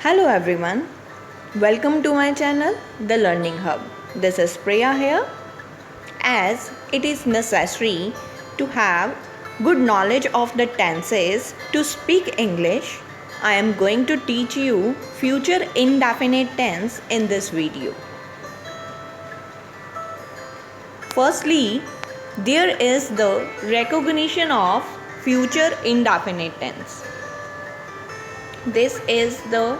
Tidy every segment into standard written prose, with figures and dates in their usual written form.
Hello everyone, welcome to my channel The Learning Hub. This is Priya here. As it is necessary to have good knowledge of the tenses to speak English, I am going to teach you future indefinite tense in this video. Firstly, there is the recognition of future indefinite tense. This is the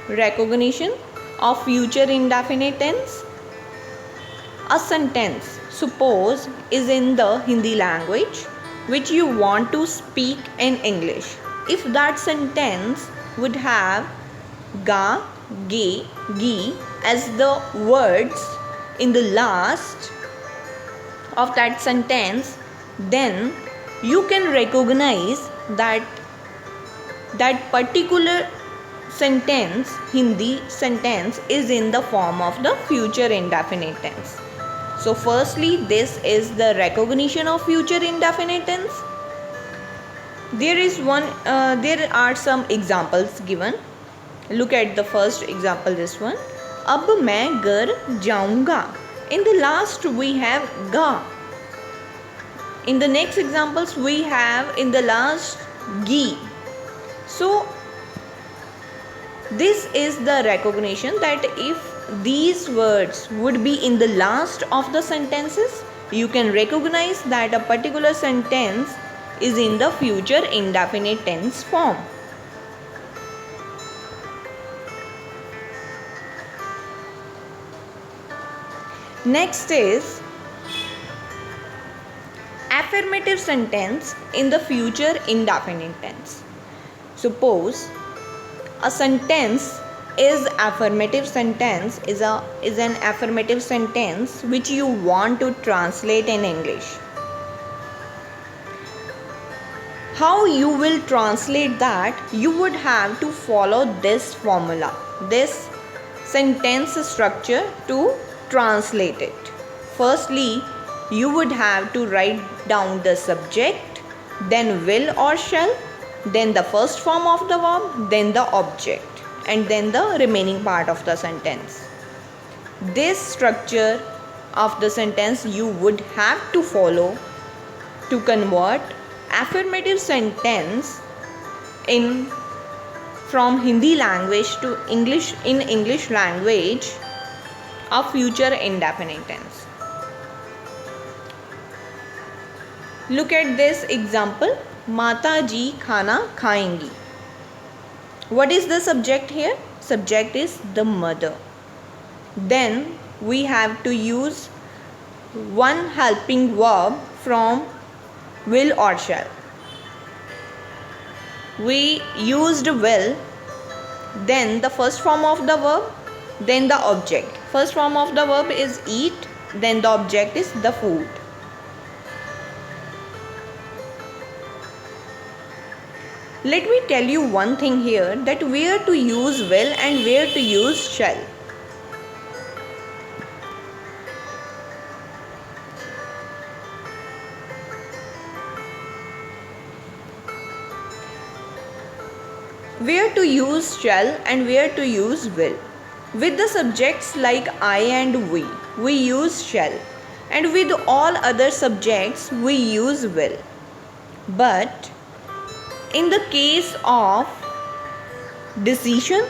recognition of future indefinite tense. A sentence, suppose, is in the Hindi language which you want to speak in English. If that sentence would have ga, ge, gi as the words in the last of that sentence, then you can recognize that particular sentence, Hindi sentence, is in the form of the future indefinite tense. So firstly, this is the recognition of future indefinite tense. There are some examples given. Look at the first example, this one. अब मैं घर जाऊंगा. In the last we have ga. In the next examples we have in the last gi. So this is the recognition that if these words would be in the last of the sentences, you can recognize that a particular sentence is in the future indefinite tense form. Next is affirmative sentence in the future indefinite tense. Suppose a sentence is affirmative sentence is an affirmative sentence which you want to translate in English. How you will translate that? You would have to follow this formula, this sentence structure to translate it. Firstly, you would have to write down the subject, then will or shall, then the first form of the verb, then the object, and then the remaining part of the sentence. This structure of the sentence you would have to follow to convert affirmative sentence from Hindi language to English in English language of future indefinite tense. Look at this example. Mata ji khana khayengi. What is the subject here? Subject is the mother. Then we have to use one helping verb from will or shall. We used will, then the first form of the verb, then the object. First form of the verb is eat, then the object is the food. Let me tell you one thing here, that where to use will and where to use shall. Where to use shall and where to use will. With the subjects like I and we use shall, and with all other subjects we use will. But in the case of decision,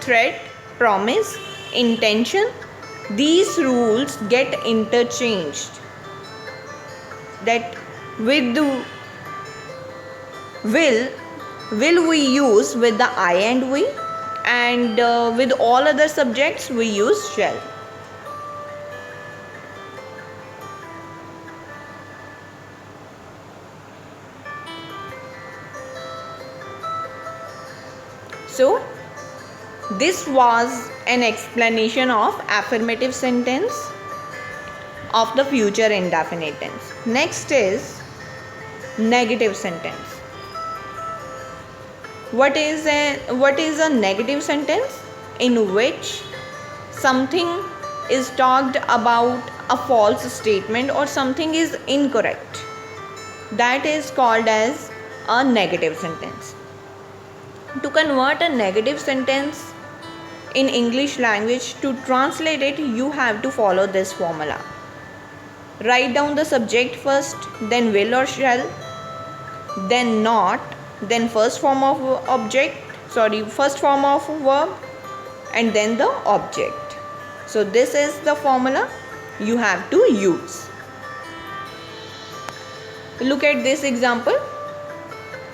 threat, promise, intention, these rules get interchanged. That with the will we use with the I and we, and with all other subjects we use shall. So this was an explanation of affirmative sentence of the future indefinite tense. Next is negative sentence. What is a negative sentence? In which something is talked about a false statement or something is incorrect. That is called as a negative sentence. To convert a negative sentence in English language, to translate it, you have to follow this formula. Write down the subject first, then will or shall, then not, then first form of verb, and then the object. So this is the formula you have to use. Look at this example.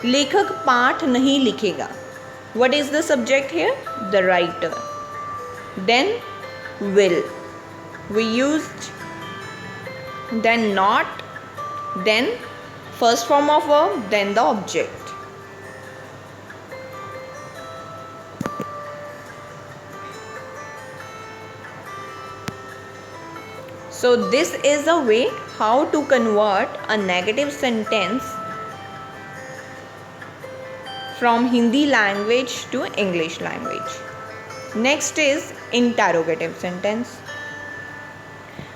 लेखक पाठ नहीं लिखेगा. What is the subject here? The writer. Then will. We used then not, then first form of verb, then the object. So this is a way how to convert a negative sentence from Hindi language to English language. Next is interrogative sentence.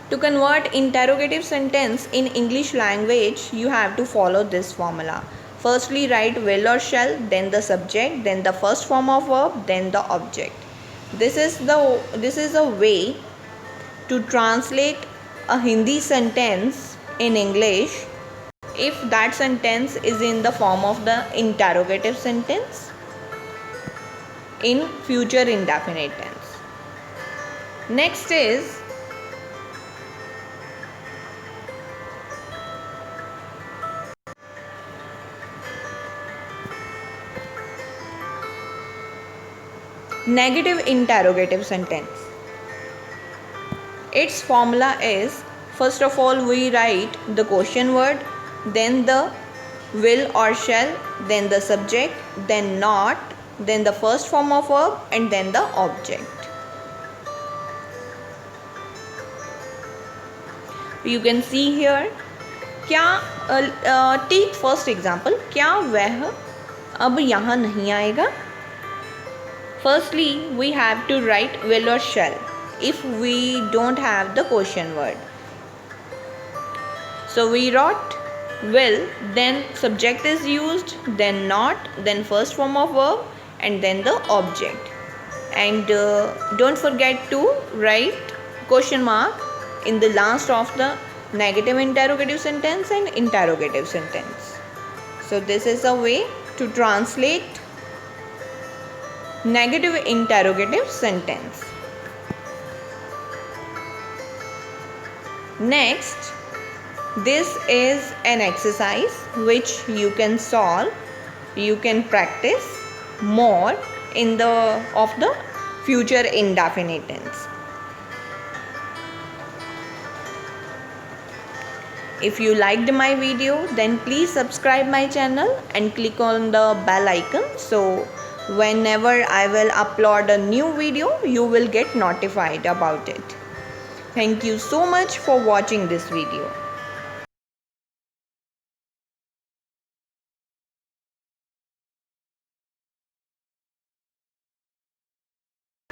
To convert interrogative sentence in English language, you have to follow this formula. Firstly, write will or shall, then the subject, then the first form of verb, then the object. This is a way to translate a Hindi sentence in English if that sentence is in the form of the interrogative sentence in future indefinite tense. Next is negative interrogative sentence. Its formula is, first of all we write the question word, then the will or shall, then the subject, then not, then the first form of verb, and then the object. You can see here, take first example, क्या वह अब यहाँ नहीं आएगा? Firstly, we have to write will or shall if we don't have the question word. So we wrote will, then subject is used, then not, then first form of verb, and then the object. And don't forget to write question mark in the last of the negative interrogative sentence and interrogative sentence. So this is a way to translate negative interrogative sentence. Next, this is an exercise which you can solve, you can practice more in the future indefinite tense. If you liked my video, then please subscribe my channel and click on the bell icon, so whenever I will upload a new video, you will get notified about it. Thank you so much for watching this video.